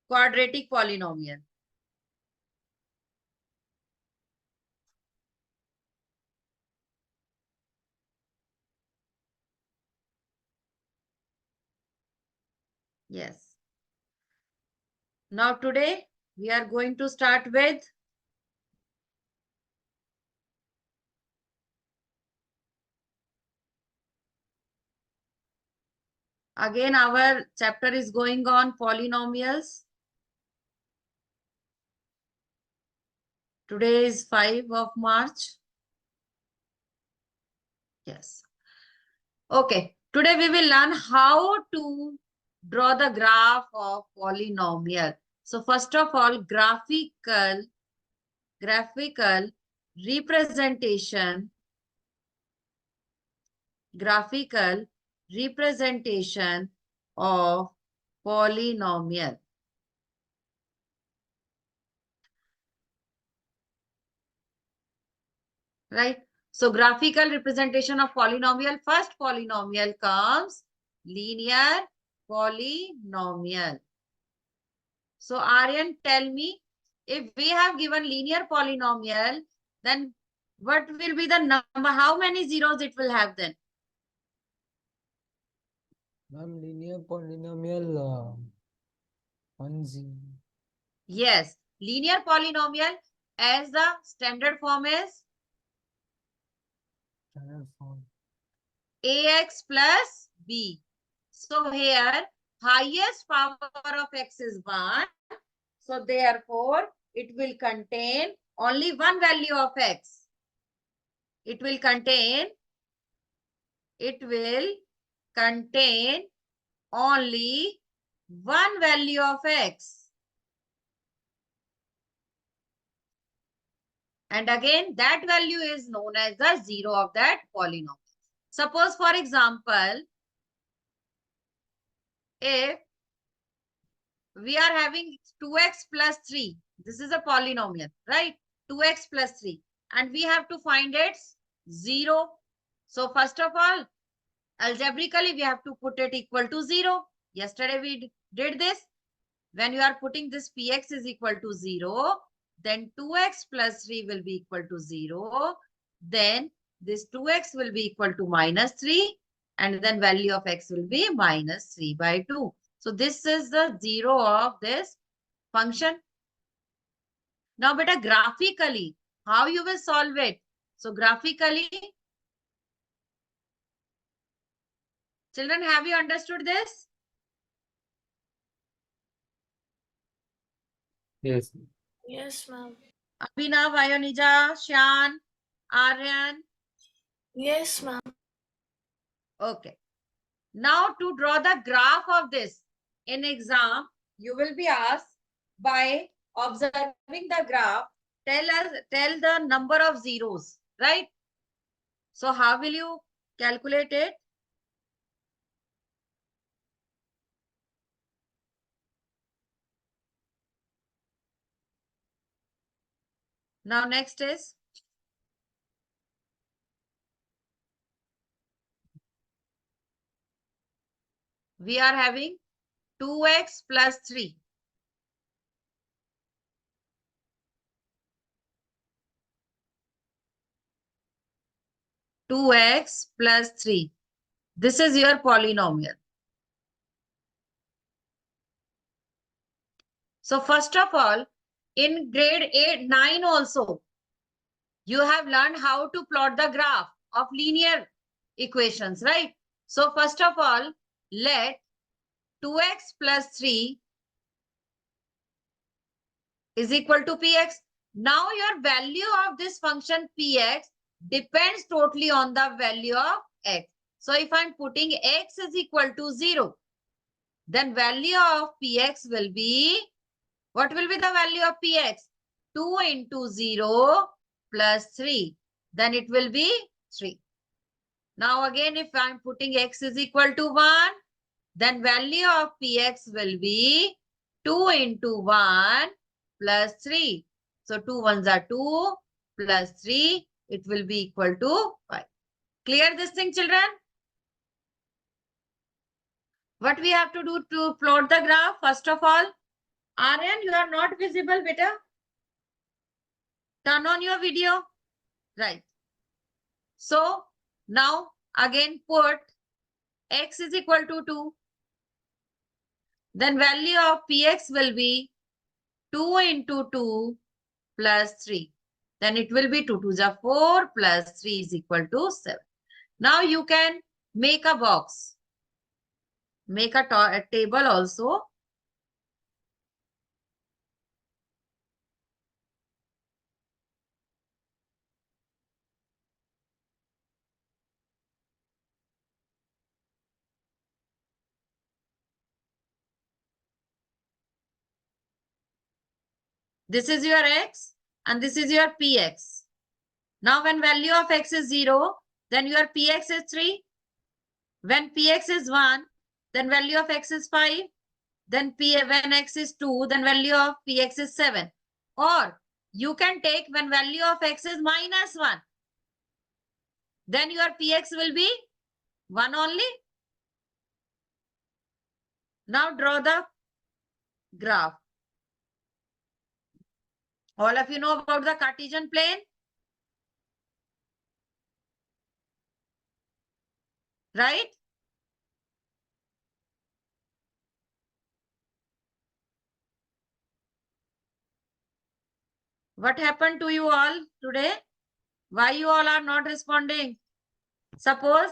quadratic polynomial. Yes. Now today we are going to start with again our chapter is going on polynomials. Today is 5 of March. Yes. Okay. Today we will learn how to draw the graph of polynomial. So first of all, graphical representation of polynomial. Right? So graphical representation of polynomial. First polynomial comes linear polynomial. So Aryan, tell me, if we have given linear polynomial, then what will be the number? How many zeros it will have then? Ma'am, linear polynomial 1 0. Yes, linear polynomial as the standard form is Standard form. ax plus b. So here highest power of x is 1. So therefore it will contain only one value of x. It will contain only one value of x. And again, that value is known as the zero of that polynomial. Suppose, for example, if we are having 2x plus 3, this is a polynomial, right? 2x plus 3. And we have to find its 0. So first of all, algebraically, we have to put it equal to 0. Yesterday we did this. When you are putting this px is equal to 0, then 2x plus 3 will be equal to 0. Then this 2x will be equal to minus 3. And then value of x will be minus 3 by 2. So this is the 0 of this function. Now, beta, graphically, how you will solve it? So graphically, children, have you understood this? Yes. Yes, ma'am. Abhinav, Ayonija, Shan, Aryan. Yes, ma'am. Okay. Now to draw the graph of this in exam, you will be asked by observing the graph, tell the number of zeros, right? So how will you calculate it? Now next is we are having 2x plus 3. Two x plus 3. This is your polynomial. So first of all, in grade 9 also, you have learned how to plot the graph of linear equations, right? So first of all, let 2x plus 3 is equal to px. Now your value of this function px depends totally on the value of x. So if I'm putting x is equal to 0, then value of px will be, what will be the value of px? 2 into 0 plus 3. Then it will be 3. Now again, if I'm putting x is equal to 1, then value of px will be 2 into 1 plus 3. So 2 ones are 2 plus 3. It will be equal to 5. Clear this thing, children? What we have to do to plot the graph? First of all, Aryan, you are not visible, beta. Turn on your video. Right. So now again put x is equal to 2. Then value of px will be 2 into 2 plus 3. Then it will be 2 to the 4 plus 3 is equal to 7. Now you can make a box. Make a table also. This is your x and this is your px. Now when value of x is 0, then your px is 3. When px is 1, then value of x is 5. Then when x is 2, then value of px is 7. Or you can take when value of x is minus 1. Then your px will be 1 only. Now draw the graph. All of you know about the Cartesian plane? Right? What happened to you all today? Why you all are not responding? Suppose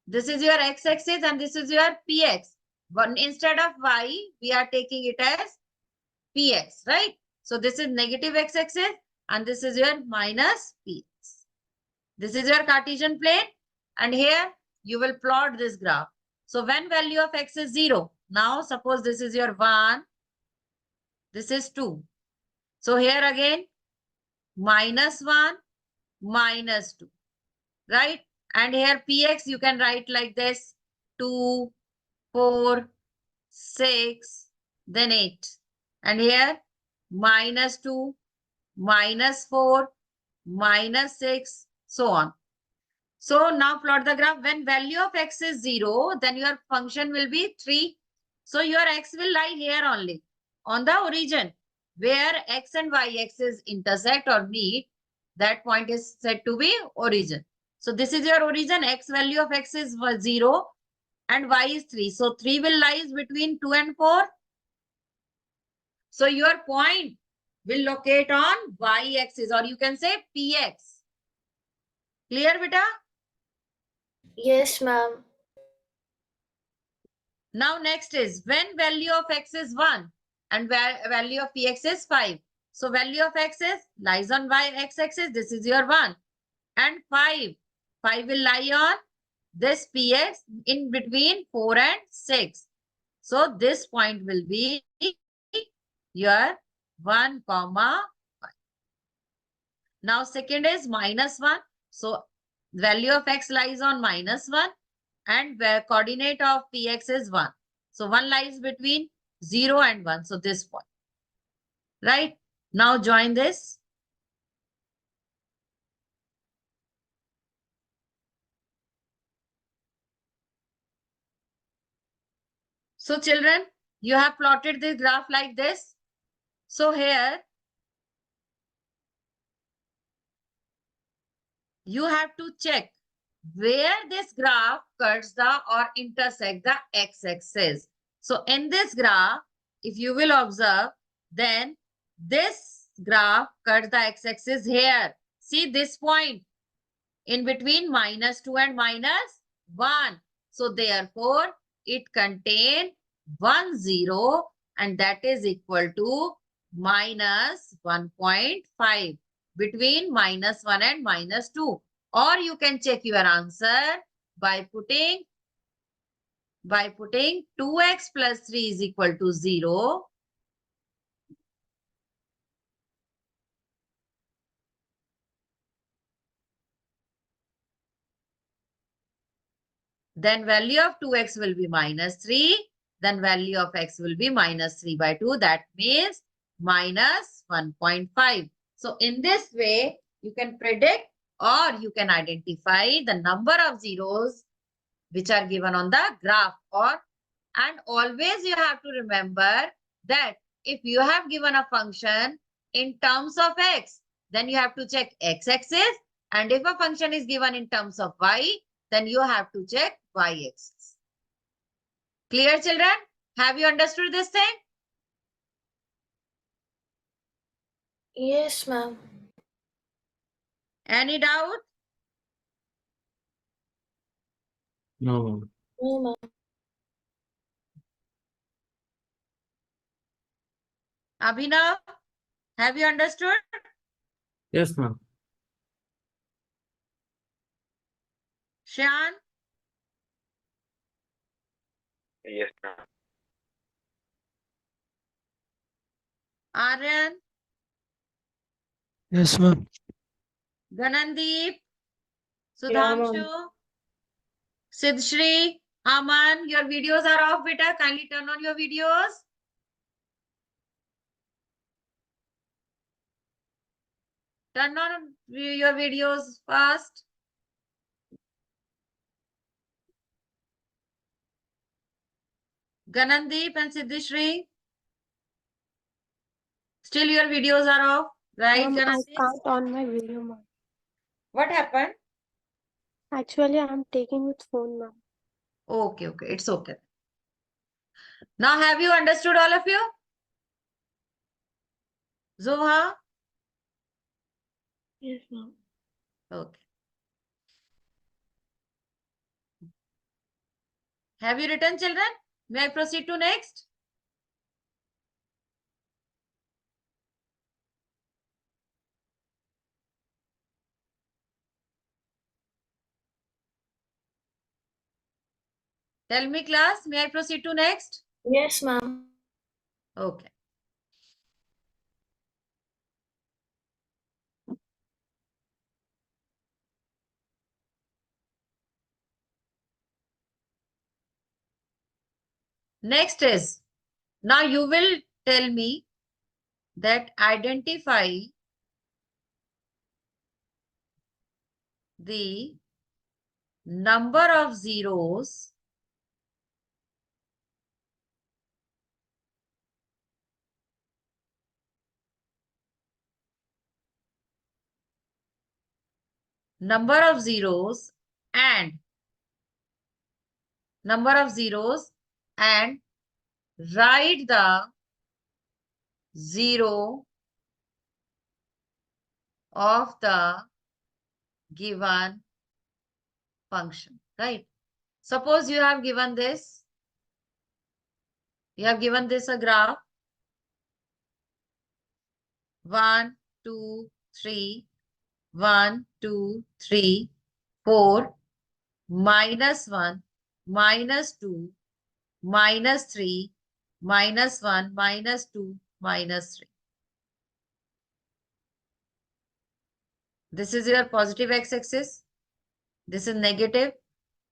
this is your x-axis and this is your px. But instead of y, we are taking it as px, right? So this is negative x-axis and this is your minus px. This is your Cartesian plane and here you will plot this graph. So when value of x is 0, now suppose this is your 1, this is 2. So here again, minus 1, minus 2, right? And here px you can write like this, 2, 4, 6, then 8. And here minus 2, minus 4, minus 6, so on. So now plot the graph. When value of x is 0, then your function will be 3. So your x will lie here only, on the origin, where x and y axis intersect or meet. That point is said to be origin. So this is your origin. X value of x is 0 and y is 3. So 3 will lie between 2 and 4. So your point will locate on y axis, or you can say px. Clear, beta? Yes, ma'am. Now next is when value of x is 1 and value of px is 5. So value of x is lies on y x-axis. This is your 1. And 5. 5 will lie on this px in between 4 and 6. So this point will be your 1, 5. Now second is minus 1. So value of x lies on minus 1 and where coordinate of px is 1. So 1 lies between 0 and 1. So this point. Right? Now join this. So children, you have plotted this graph like this. So here, you have to check where this graph cuts the or intersect the x-axis. So in this graph, if you will observe, then this graph cuts the x-axis here. See this point in between minus 2 and minus 1. So therefore, it contains 1, 0 and that is equal to minus 1.5 between minus 1 and minus 2. Or you can check your answer by putting 2x plus 3 is equal to 0. Then value of 2x will be minus 3. Then value of x will be minus 3 by 2. That means minus 1.5. So in this way, you can predict or you can identify the number of zeros which are given on the graph. And always you have to remember that if you have given a function in terms of x, then you have to check x-axis. And if a function is given in terms of y, then you have to check y-axis. Clear, children? Have you understood this thing? Yes, ma'am. Any doubt? No, ma'am. No, ma'am. Abhinav, have you understood? Yes, ma'am. Shan, Yes, ma'am. Aryan, Yes, ma'am. Ganandeep, Yeah, ma'am. Sudhamshu, Siddhshri, Aman, your videos are off, beta. Kindly turn on your videos. Turn on your videos fast. Ganandeep and Siddhishri. Still your videos are off, right, I Ganandeep? can't on my video, ma'am. What happened? Actually, I'm taking with phone, ma'am. Okay, okay, it's okay. Now, have you understood, all of you? Zoha? Yes, ma'am. Okay. Have you written, children? May I proceed to next? Tell me, class, may I proceed to next? Yes, ma'am. Okay. Next is, now you will tell me that identify the number of zeros and write the zero of the given function, right? Suppose you have given this, a graph, 1, 2, 3, 1, 2, 3, 4, -1, -2, -3, -1, -2, -3. This is your positive x-axis. This is negative,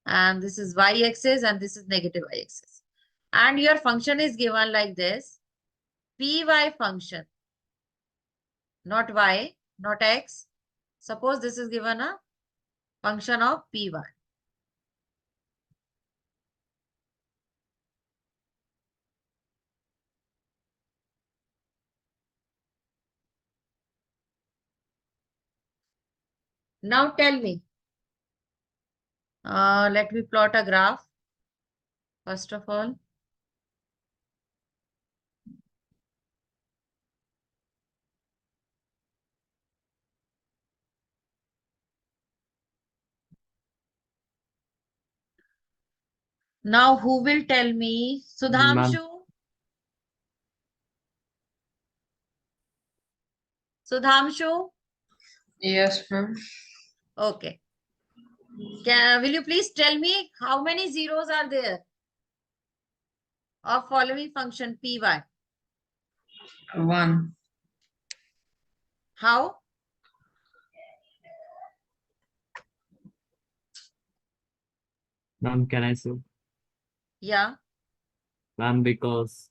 and this is y-axis, and this is negative y-axis. And your function is given like this, py function, not y, not x. Suppose this is given a function of py. Now tell me, let me plot a graph, first of all. Now, who will tell me? Sudhamshu? Sudhamshu? Yes, ma'am. Okay. Will you please tell me how many zeros are there of following function py? 1. How? Ma'am, can I say? Yeah. Ma'am, because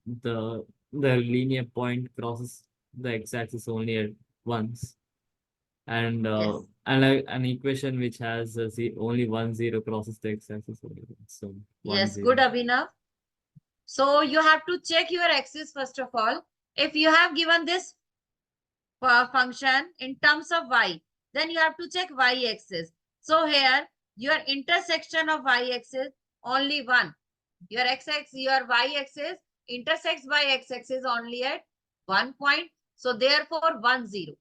the linear point crosses the x-axis only at once, and Yes. an equation which has only 1 0 crosses the x-axis only. So 1 Yes. 0. Good, Abhinav. So you have to check your axis first of all. If you have given this function in terms of y, then you have to check y-axis. So here, your intersection of y-axis only one. Your x-axis, your y-axis intersects by x-axis only at 1 point. So therefore, 1, 0.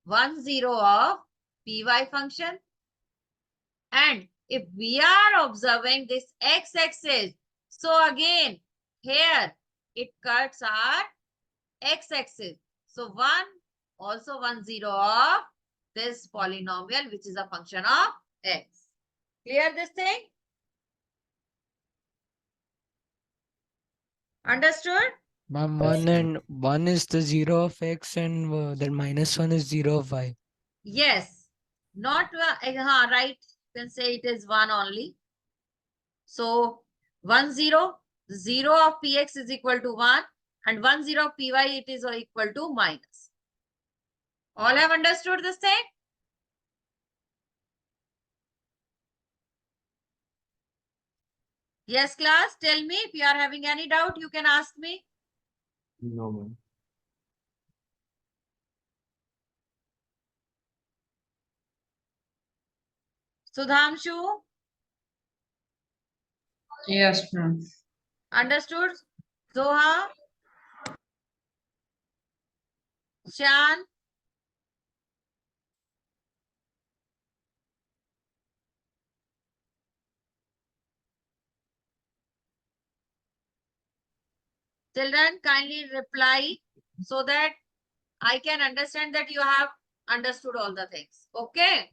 1, 0 of py function. And if we are observing this x-axis, so again, here it cuts our x-axis. So 1, also 1, 0 of this polynomial, which is a function of x. Clear this thing? Understood? Ma'am, one is the 0 of x and then -1 is 0 of y. Yes. Not right. You can say it is 1 only. So 1, 0. 0 of px is equal to 1. And 1, 0 of py, it is equal to minus. All have understood this thing? Yes, class. Tell me if you are having any doubt, you can ask me. No, ma'am. Sudhamshu, Yes, ma'am. understood? Zoha, Shan, children, kindly reply so that I can understand that you have understood all the things. Okay.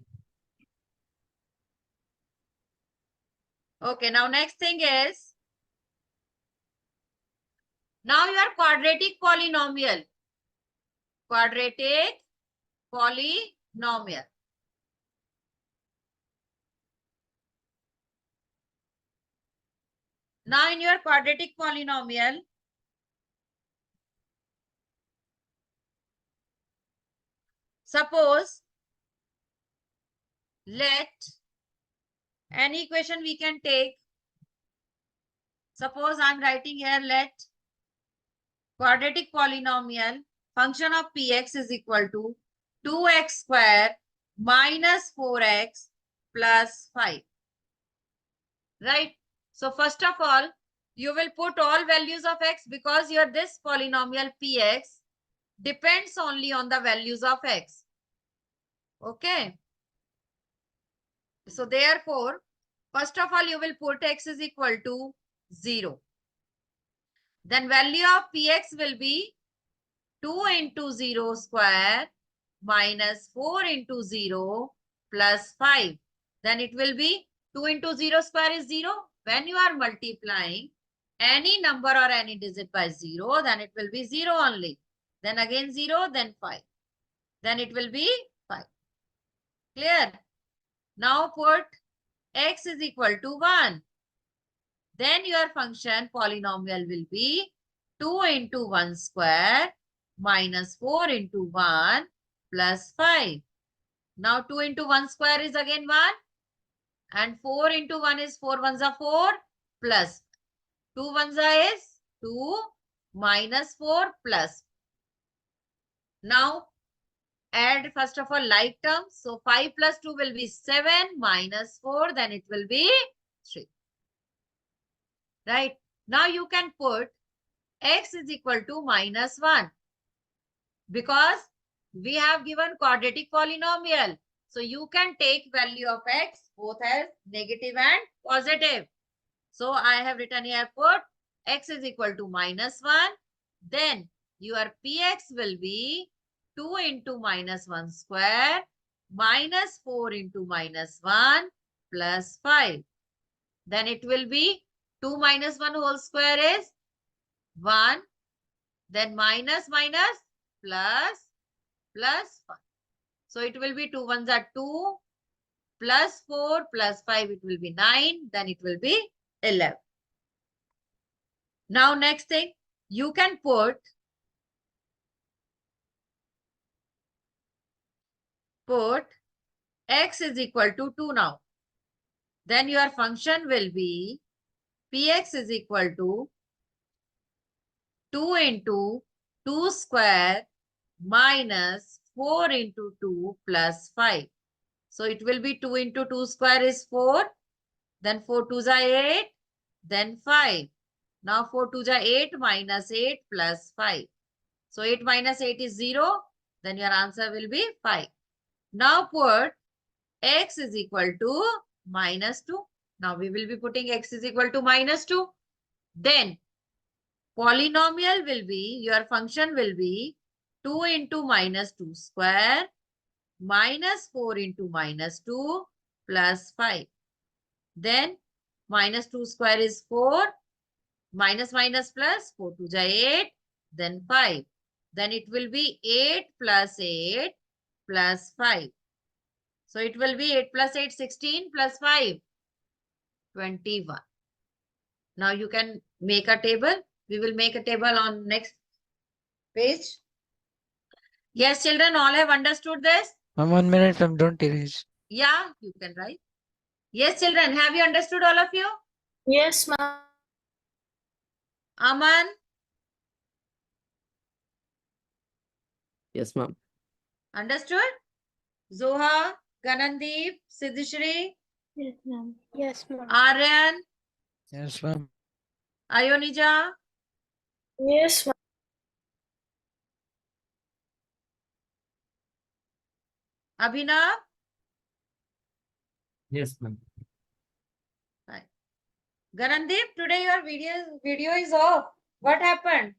Okay, now next thing is, now your quadratic polynomial. Quadratic polynomial. Now in your quadratic polynomial, suppose let any equation we can take. Suppose I'm writing here, let quadratic polynomial function of px is equal to 2x square minus 4x plus 5. Right? So first of all, you will put all values of x because your this polynomial px depends only on the values of x. Okay. So therefore, first of all, you will put x is equal to 0. Then value of px will be 2 into 0 square minus 4 into 0 plus 5. Then it will be 2 into 0 square is 0. When you are multiplying any number or any digit by 0, then it will be 0 only. Then again 0, then 5. Then it will be 5. Clear? Now put x is equal to 1. Then your function polynomial will be 2 into 1 square minus 4 into 1 plus 5. Now 2 into 1 square is again 1. And 4 into 1 is 4 ones are 4 plus 2 ones are is 2 minus 4 plus. Now add first of all like terms. So 5 plus 2 will be 7 minus 4. Then it will be 3. Right? Now you can put x is equal to minus 1 because we have given quadratic polynomial. So you can take value of x both as negative and positive. So I have written here put x is equal to minus 1. Then your px will be 2 into minus 1 square minus 4 into minus 1 plus 5. Then it will be 2 minus 1 whole square is 1. Then minus minus plus 5. So it will be 2 ones are 2 plus 4 plus 5. It will be 9. Then it will be 11. Now next thing, you can put x is equal to 2 now. Then your function will be px is equal to into 2 square minus 4 into 2 plus 5. So it will be 2 into 2 square is 4. Then 4 2s are 8. Then 5. Now 4 2s are 8 minus 8 plus 5. So 8 minus 8 is 0. Then your answer will be 5. Now put x is equal to minus 2. Now we will be putting x is equal to minus 2. Then polynomial will be, your function will be 2 into minus 2 square minus 4 into minus 2 plus 5. Then minus 2 square is 4. Minus minus plus 4 2 is 8. Then 5. Then it will be 8 plus 8 plus 5. So it will be 8 plus 8, 16 plus 5, 21. Now you can make a table. We will make a table on next page. Yes, children, all have understood this? 1 minute, don't erase. Yeah, you can write. Yes, children, have you understood all of you? Yes, ma'am. Aman, Yes, ma'am. understood? Zoha, Ganandeep, Siddhishri, Yes, ma'am. Yes, ma'am. Aryan, Yes, ma'am. Ayonija, Yes, ma'am. Abhinav. Yes, ma'am. Right. Ganandeep, today your video is off. What happened?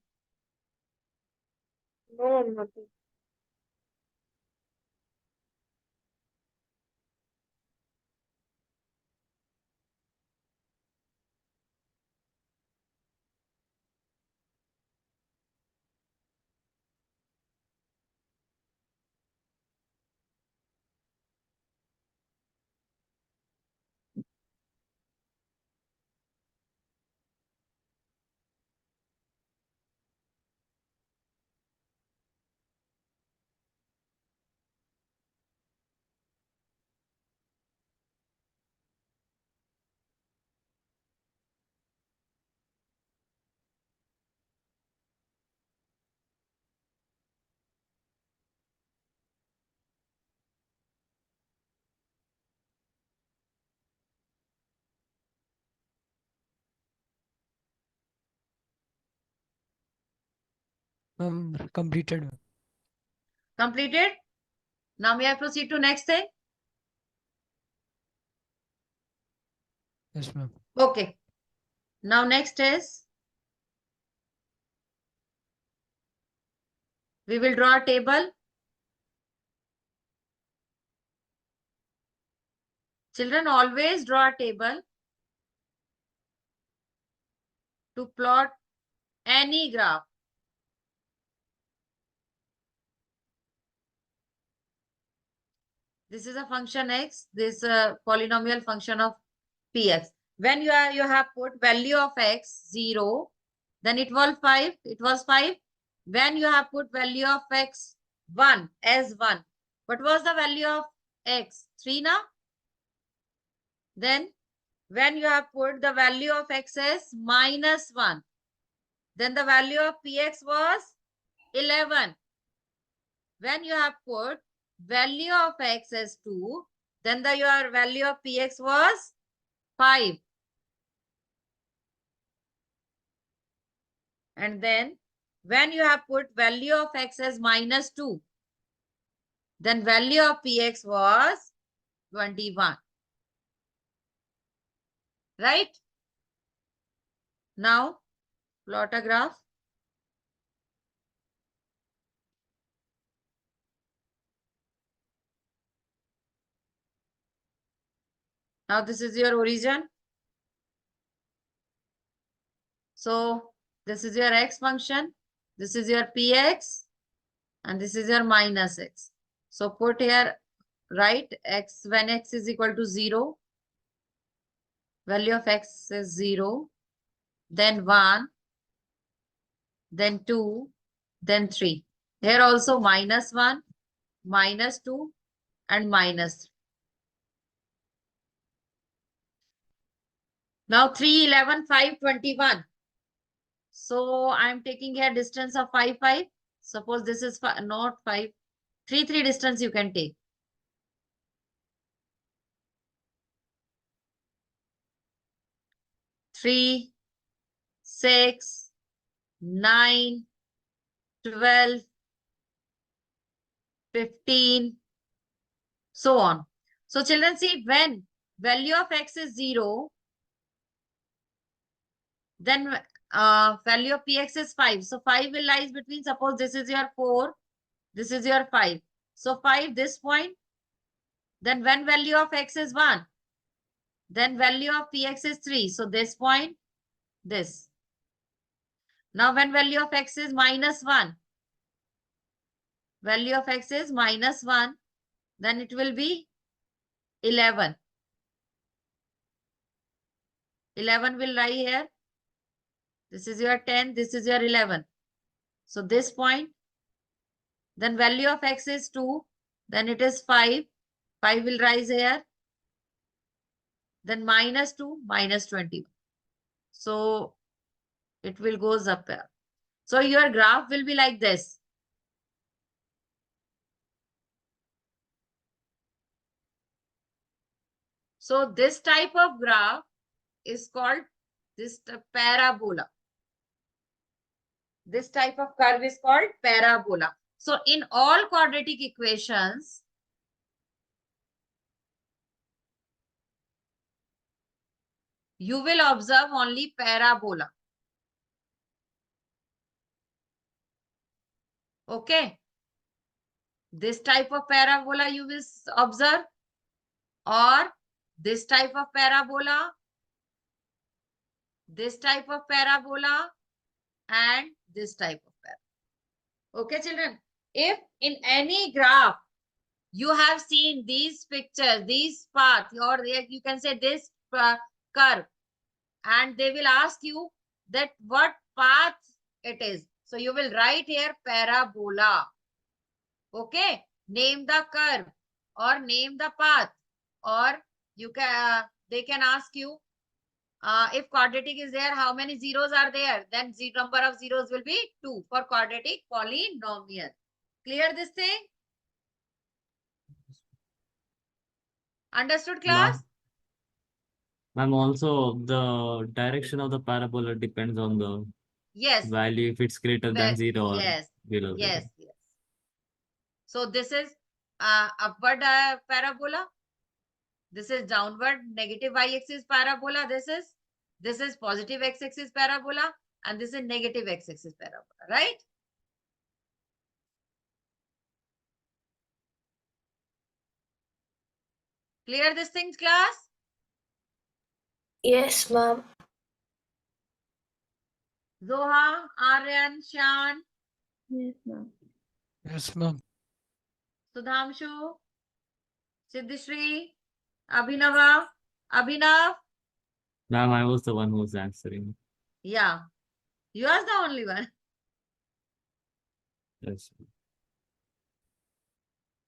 No, nothing. Completed. Completed? Now may I proceed to next thing? Yes, ma'am. Okay. Now next is, we will draw a table. Children, always draw a table to plot any graph. This is a function x. This is a polynomial function of px. When you have put value of x 0, then it was 5. It was 5. When you have put value of x 1 as 1, what was the value of x? 3 now. Then when you have put the value of x as minus 1, then the value of px was 11. When you have put value of x as 2, then your value of px was 5. And then when you have put value of x as minus 2, then value of px was 21. Right? Now, plot a graph. Now, this is your origin. So, this is your x function. This is your px. And this is your minus x. So, put here, right, x, when x is equal to 0, value of x is 0, then 1, then 2, then 3. Here also minus 1, minus 2, and minus 3. Now 3, 11, 5, 21. So I'm taking here distance of 5, 5. Suppose this is not 5. 3, 3 distance you can take. Three, 6, 9, 12, 15, so on. So children, see, when value of x is 0, then value of px is 5. So 5 will lies between, suppose this is your 4, this is your 5. So 5 this point. Then when value of x is 1, then value of px is 3. So this point, this. Now when value of x is -1, value of x is -1, then it will be 11. 11 will lie here. This is your 10, this is your 11. So this point, then value of x is 2, then it is 5. 5 will rise here. Then -2, -20. So it will goes up here. So your graph will be like this. So this type of graph is called this parabola. This type of curve is called parabola. So in all quadratic equations, you will observe only parabola. Okay. This type of parabola you will observe, or this type of parabola, this type of parabola, and this type of parabola. Okay, children. If in any graph you have seen these pictures, these paths, or you can say this curve, and they will ask you that what path it is. So you will write here parabola. Okay, name the curve or name the path, or you can they can ask you if quadratic is there, how many zeros are there? Then the number of zeros will be 2 for quadratic polynomial. Clear this thing? Understood, class? Ma'am, also the direction of the parabola depends on the Yes. value, if it's greater than 0 or Yes. below 0. Yes. Yes. So this is upward parabola. This is downward negative y-axis parabola. This is positive x-axis parabola, and this is negative x-axis parabola, right? Clear this thing, class? Yes, ma'am. Zoha, Aryan, Shan, Yes, ma'am. Yes, ma'am. Sudhamshu, Siddhishri, Abhinava, Abhinav. Ma'am, I was the one who was answering. Yeah, you are the only one. Yes.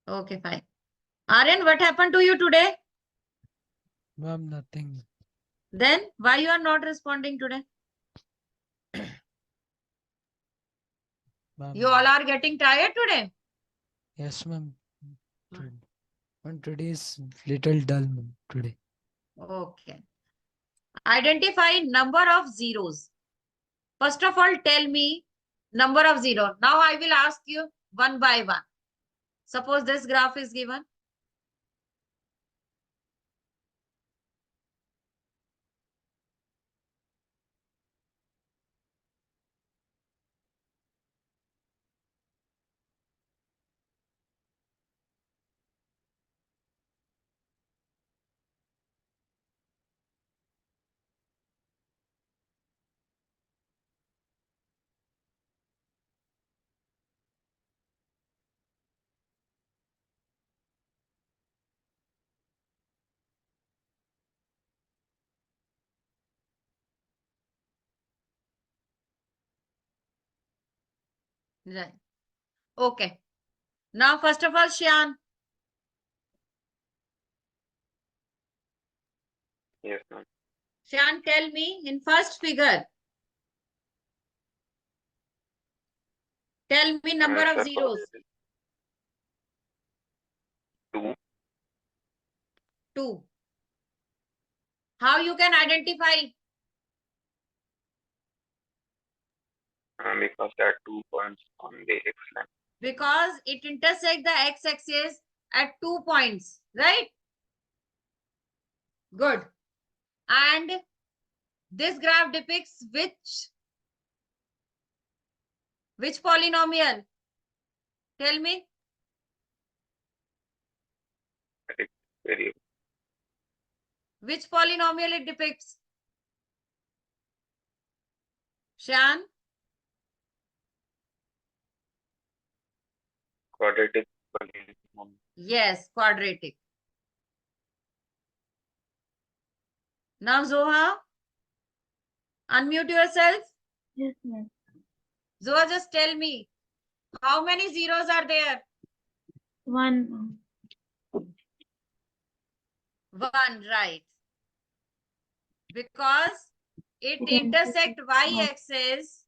Okay, fine. Aryan, what happened to you today? Ma'am, nothing. Then why you are not responding today? Ma'am. You all are getting tired today? Yes, ma'am. And today is little dull, ma'am, today. Okay. Identify number of zeros. First of all, tell me number of zeros. Now I will ask you one by one. Suppose this graph is given. Right. Okay. Now, first of all, Shyam, Yes, ma'am. Shyam, tell me in first figure, Tell me number of sir, zeros. 2. 2. How you can identify? Because there are 2 points on the X line. Because it intersects the x-axis at 2 points, right? Good. And this graph depicts which polynomial? Tell me. Very Which polynomial it depicts? Shan? quadratic polynomial. Yes, quadratic. Now, Zoha, unmute yourself. Yes, ma'am. Zoha, just tell me, how many zeros are there? 1, ma'am. 1, right. Because it It intersects y-axis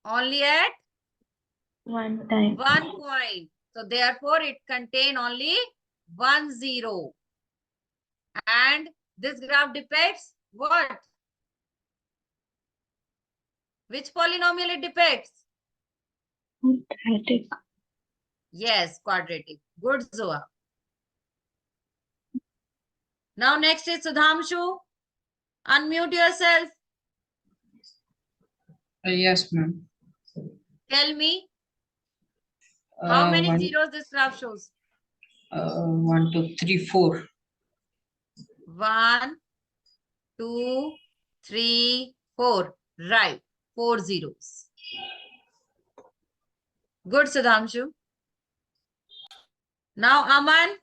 only at 1 time. 1 point. So therefore, it contains only 1 zero. And this graph depicts what? Which polynomial it depicts? Quadratic. Yes, quadratic. Good, Zoha. Now next is Sudhamshu. Unmute yourself. Yes, ma'am. Tell me, how many One, zeros this graph shows? 1, 2, 3, 4. 1, 2, 3, 4. Right. 4 zeros. Good, Sudhamshu. Now, Aman,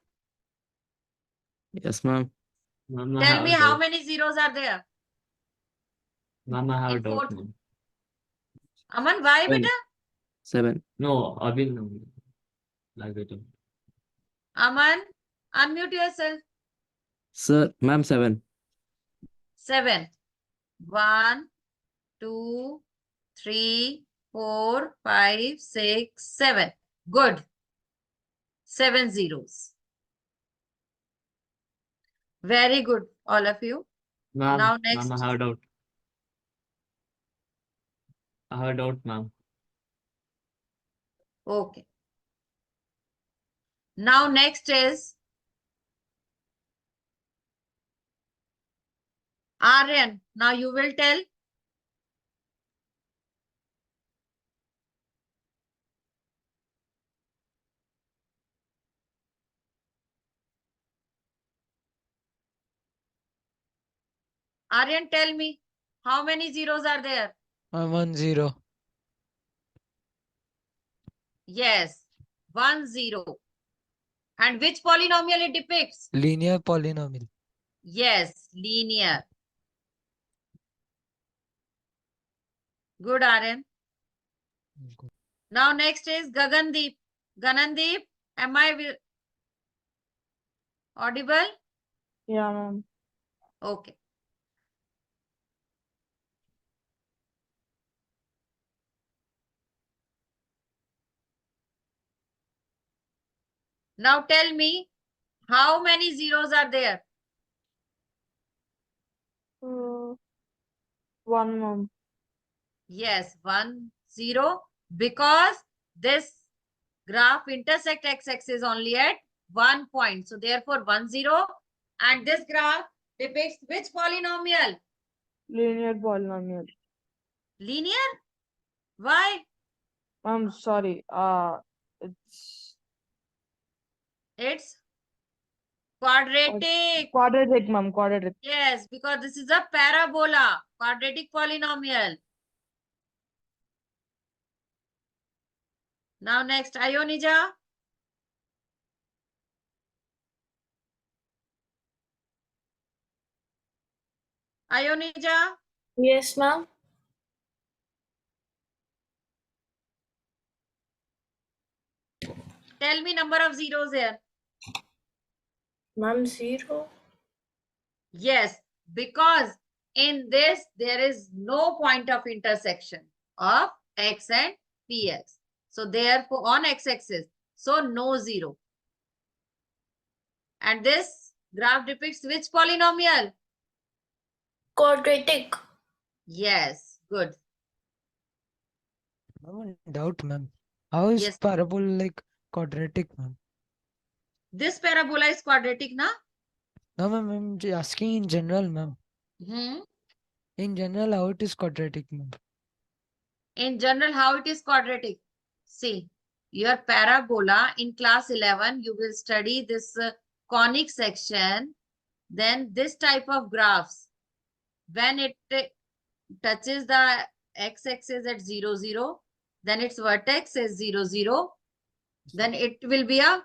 Yes, ma'am. Ma'am, I tell have me a how doubt. many zeros are there? Ma'am, I have a In doubt, fourth. ma'am. Aman, why, 7. beta? 7. No, Abhin, no. Like it. Aman, unmute yourself. Sir, ma'am, 7. 7. 1, 2, 3, 4, 5, 6, 7. Good. 7 zeros. Very good, all of you. Ma'am, Now next. ma'am, I have a doubt. I have a doubt, ma'am. Okay. Now next is Aryan. Now you will tell. Aryan, tell me, how many zeros are there? 1 0. Yes, 1 0. And which polynomial it depicts? Linear polynomial. Yes, linear. Good, Aryan. Now next is Gagandeep. Ganandeep, am I audible? Yeah, ma'am. Okay. Now tell me, how many zeros are there? 1, ma'am. Yes, 1 0. Because this graph intersect x-axis only at 1 point. So therefore 1 0. And this graph depicts which polynomial? Linear polynomial. Linear? Why? I'm sorry. It's quadratic. Quadratic, ma'am. Quadratic. Yes, because this is a parabola, quadratic polynomial. Now next, Ionija. Ionija, Yes, ma'am. tell me number of zeros here. Ma'am, 0. Yes, because in this, there is no point of intersection of x and px. So therefore on x-axis, so no 0. And this graph depicts which polynomial? Quadratic. Yes, good. Ma'am, doubt, ma'am. How is Yes. parabola like quadratic, ma'am? This parabola is quadratic, na? No, ma'am, I'm just asking in general, ma'am. Hmm. In general, how it is quadratic, ma'am? In general, how it is quadratic? See, your parabola in class 11, you will study this conic section. Then this type of graphs, when it touches the x-axis at 0, 0, then its vertex is 0, 0, then it will be a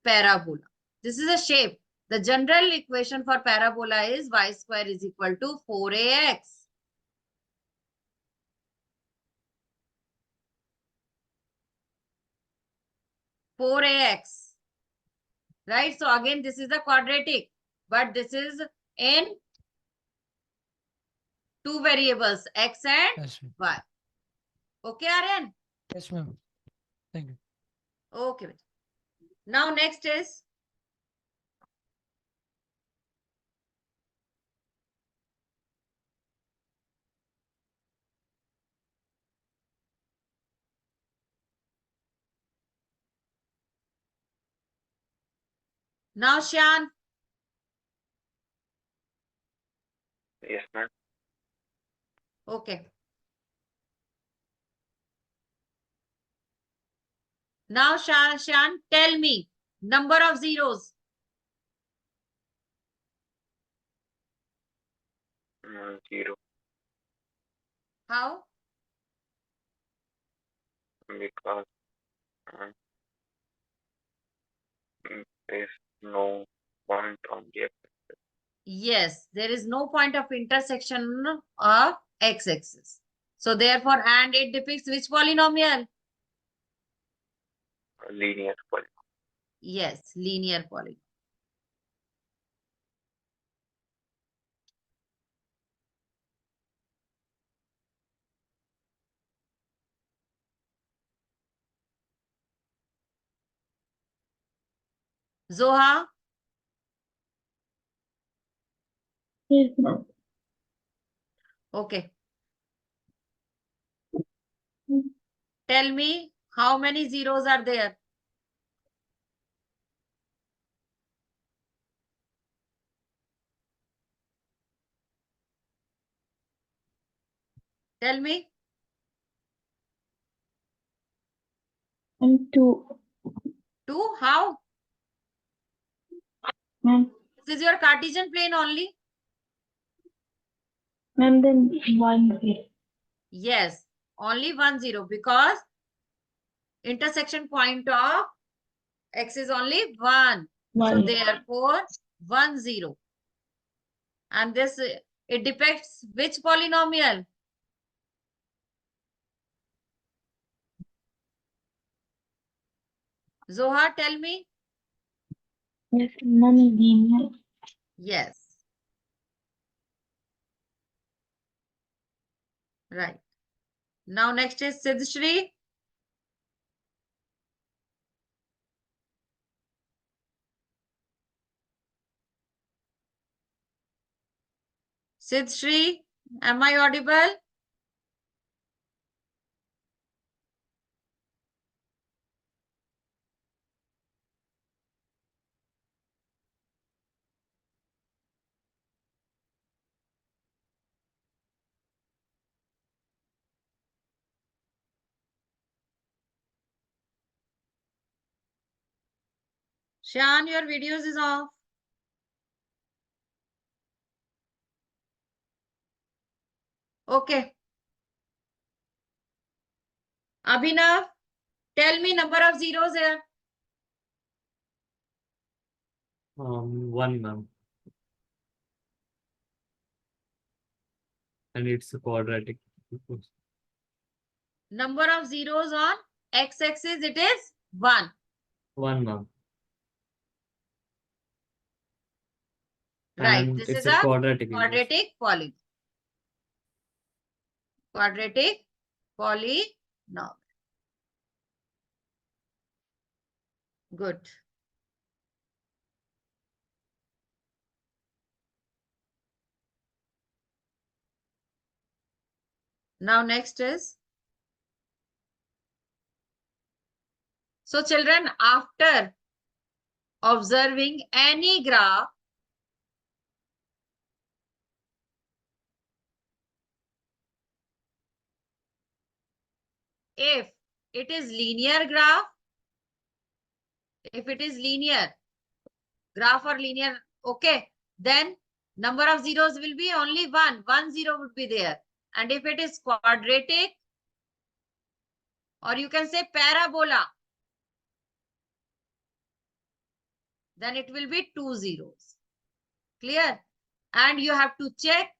parabola. This is a shape. The general equation for parabola is y square is equal to 4ax. Right? So again, this is a quadratic, but this is in two variables, x and Yes, ma'am. y. Okay, Aryan? Yes, ma'am. Thank you. Okay. Now next is now Shan. Yes, ma'am. Okay. Now Shan, tell me number of zeros. Zero. How? Because there's no point on the x. Yes, there is no point of intersection of x-axis. So therefore, and it depicts which polynomial? Linear polynomial. Yes, linear polynomial. Zoha, Yes, ma'am. okay. Tell me how many zeros are there? Tell me. And two. Two? How? Ma'am, This is your Cartesian plane only? ma'am, then 1 0. Yes, only 1 0 because intersection point of x is only 1. So 1. therefore 1 0. And this it depicts which polynomial? Zoha, tell me. Yes, ma'am, linear. Yes. Right. Now next is Siddhshri. Siddhshri, am I audible? Shan, your videos is off. Okay. Abhinav, tell me number of zeros here. 1, ma'am. And it's a quadratic. Number of zeros on x-axis, it is 1. 1, ma'am. Right. And This it's is a a quadratic. quadratic polynomial. Quadratic polynomial. Good. Now next is, so children, after observing any graph, if it is linear graph, if it is linear graph or linear, okay, then number of zeros will be only one zero would be there. And if it is quadratic, or you can say parabola, then it will be 2 zeros. Clear? And you have to check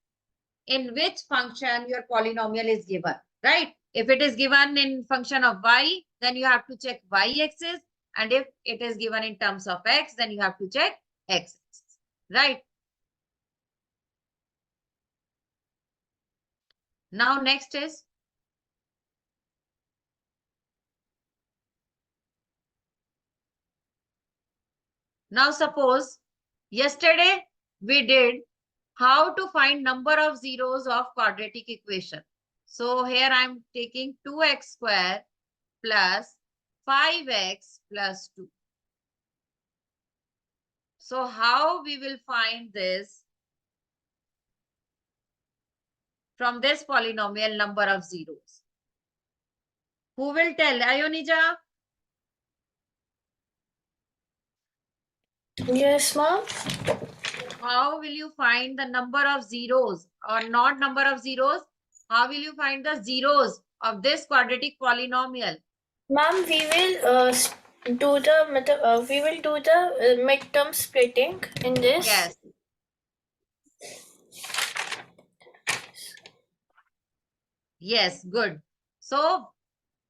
in which function your polynomial is given, right? If it is given in function of y, then you have to check y-axis. And if it is given in terms of x, then you have to check x-axis, right? Now next is, now suppose yesterday we did how to find number of zeros of quadratic equation. So here I'm taking 2x square plus 5x plus 2. So how we will find this from this polynomial number of zeros? Who will tell? Ayonija? Yes, ma'am. How will you find the number of zeros, or not number of zeros? How will you find the zeros of this quadratic polynomial? Ma'am, we will do the midterm splitting in this. Yes. Yes, good. So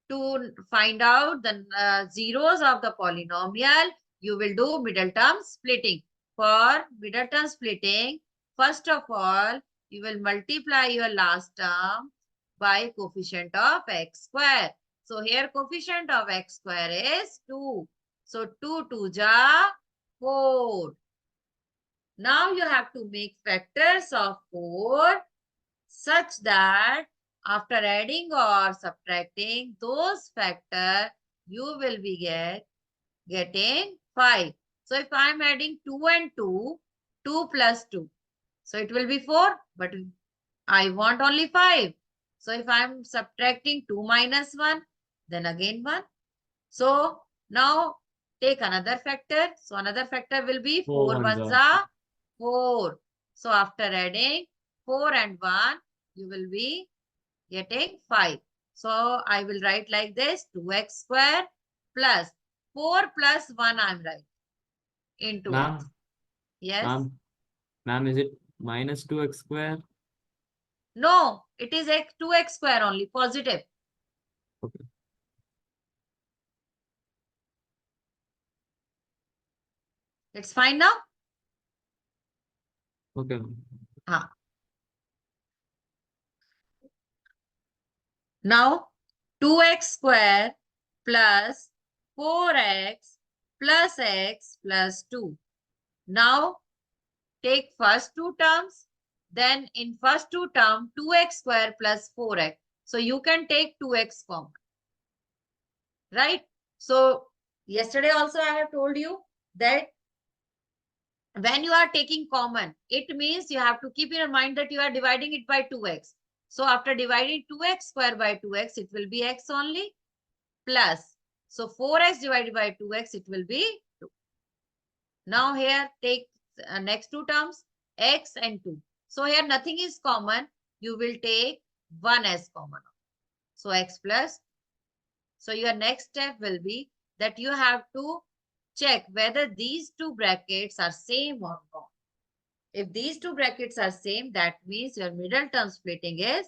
to find out the zeros of the polynomial, you will do middle term splitting. For middle term splitting, first of all, you will multiply your last term by coefficient of x square. So here coefficient of x square is 2. So 2 2 ja 4. Now you have to make factors of 4 such that after adding or subtracting those factors, you will be getting 5. So if I am adding 2 and 2, 2 plus 2. So it will be 4, but I want only 5. So if I am subtracting 2 minus 1, then again 1. So now take another factor. So another factor will be 4 4 ones are 4. So after adding 4 and 1, you will be getting 5. So I will write like this, 2x square plus 4 plus 1 I'm writing into Ma'am, x. Yes. ma'am, is it minus 2x square? No, it is 2x square only, positive. Okay. It's fine now? Okay. Now 2x square plus 4x plus x plus 2. Now take first two terms. Then in first two term 2x square plus 4x. So you can take 2x common. Right? So yesterday also I have told you that when you are taking common, it means you have to keep in your mind that you are dividing it by 2x. So after dividing 2x square by 2x, it will be x only plus. So 4x divided by 2x, it will be 2. Now here take next two terms, x and 2. So here nothing is common. You will take 1 as common. So x plus. So your next step will be that you have to check whether these two brackets are same or not. If these two brackets are same, that means your middle term splitting is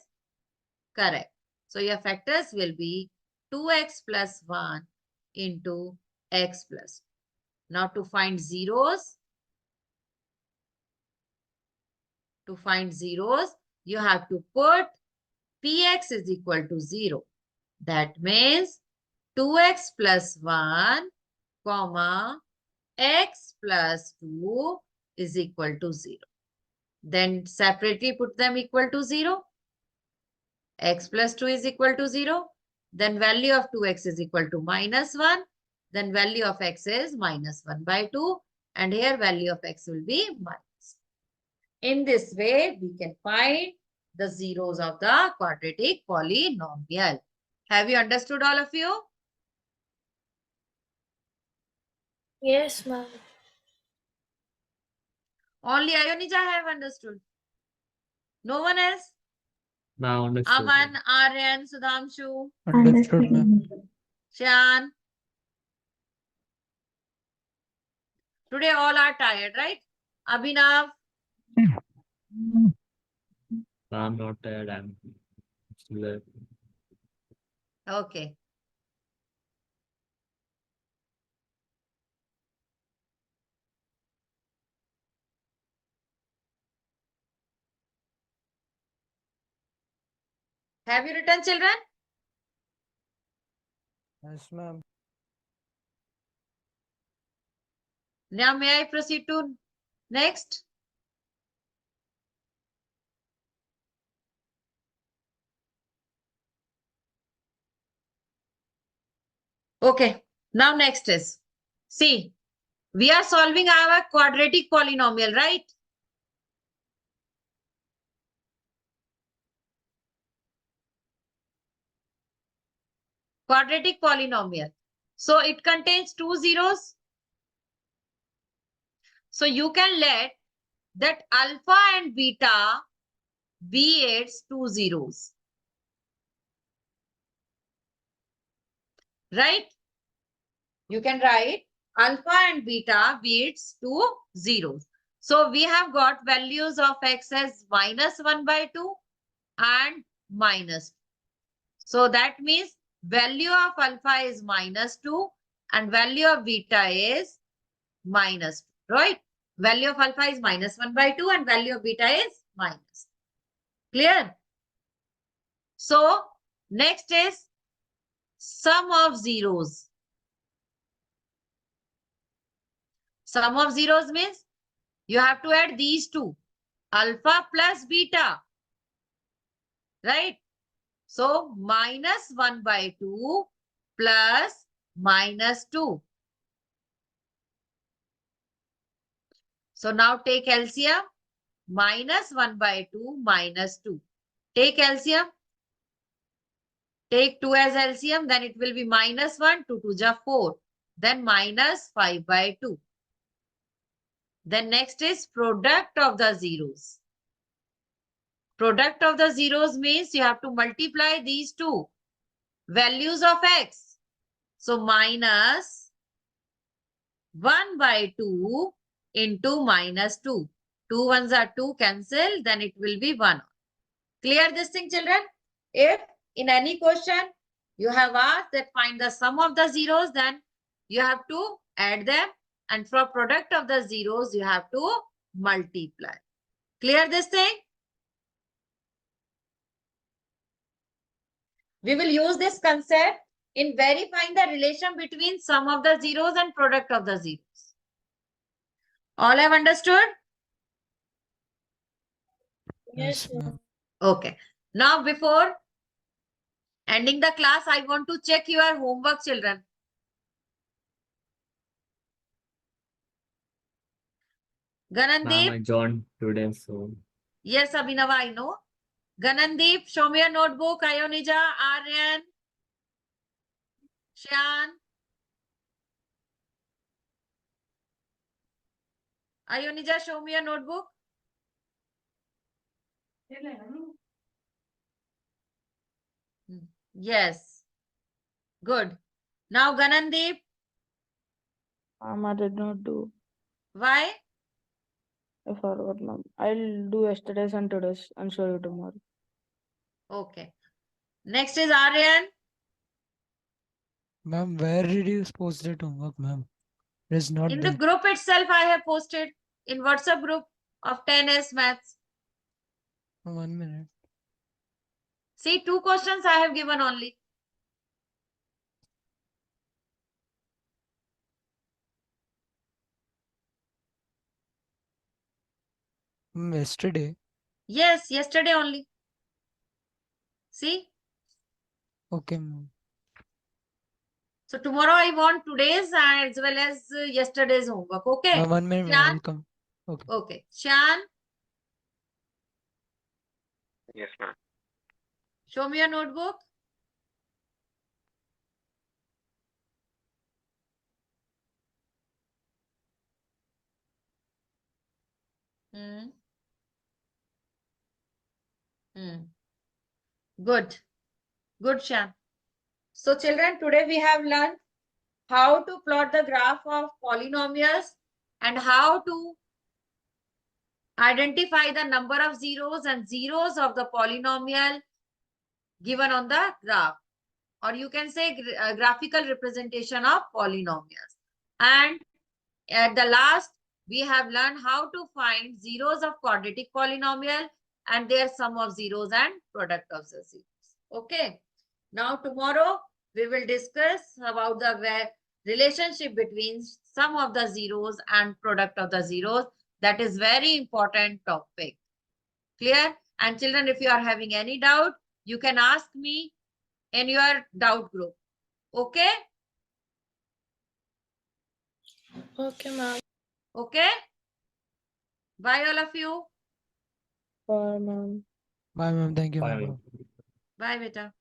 correct. So your factors will be 2x plus 1 into x plus. Now to find zeros, you have to put Px is equal to 0. That means 2x plus 1, comma, x plus 2 is equal to 0. Then separately put them equal to 0. X plus 2 is equal to 0. Then value of 2x is equal to minus 1. Then value of x is minus 1 by 2. And here value of x will be minus. In this way, we can find the zeros of the quadratic polynomial. Have you understood, all of you? Yes, ma'am. Only Ionija have understood. No one else? Now understood. Aman, Aryan, Sudhamshu, Understood, ma'am. Shan. Today all are tired, right? Abhinav, I'm not tired. I'm still there. okay. Have you written, children? Yes, ma'am. Now may I proceed to next? Okay. Now next is, see, we are solving our quadratic polynomial, right? Quadratic polynomial. So it contains two zeros. So you can let that alpha and beta be its two zeros. Right? You can write alpha and beta be its two zeros. So we have got values of x as minus 1 by 2 and minus 2. So that means value of alpha is minus 2 and value of beta is minus 2, right? Value of alpha is minus 1 by 2 and value of beta is minus. Clear? So next is sum of zeros. Sum of zeros means you have to add these two, alpha plus beta, right? So minus 1 by 2 plus minus 2. So now take LCM, minus 1 by 2 minus 2. Take LCM, take 2 as LCM, then it will be minus 1, 2 2 ja 4, then minus 5 by 2. Then next is product of the zeros. Product of the zeros means you have to multiply these two values of x. So minus 1 by 2 into minus 2. 2 ones are 2, cancel, then it will be 1. Clear this thing, children? If in any question you have asked that find the sum of the zeros, then you have to add them. And for product of the zeros, you have to multiply. Clear this thing? We will use this concept in verifying the relation between sum of the zeros and product of the zeros. All have understood? Yes, Yes, ma'am. ma'am. Okay. Now, before ending the class, I want to check your homework, children. Ma'am, Ganandeep? I joined today, so Yes, Abhinav, I know. Ganandeep, show me your notebook. Ionija, Aryan, Shan. Ionija, show me your notebook. Yes. Good. Now, Ganandeep, I did not do. why? I forgot, ma'am. I'll do yesterday's and today's and show you tomorrow. Okay. Next is Aryan. Ma'am, where did you post that homework, ma'am? It is not In the there. group itself, I have posted in WhatsApp group of 10S Maths. 1 minute. See, 2 questions I have given only. Yesterday. Yes, yesterday only. See? Okay, ma'am. So tomorrow I want today's as well as yesterday's homework. Okay? Ma'am, 1 minute, ma'am, Shan? I'll come. Okay. Okay. Shan, Yes, ma'am. show me your notebook. Hmm. Good. Good, Shan. So children, today we have learned how to plot the graph of polynomials and how to identify the number of zeros and zeros of the polynomial given on the graph, or you can say graphical representation of polynomials. And at the last, we have learned how to find zeros of quadratic polynomial and their sum of zeros and product of the zeros. Okay. Now tomorrow we will discuss about the relationship between sum of the zeros and product of the zeros. That is very important topic. Clear? And children, if you are having any doubt, you can ask me in your doubt group. Okay? Okay, ma'am. Okay? Bye all of you. Bye, ma'am. Bye, ma'am. Thank you, Bye, ma'am. ma'am. Bye, beta.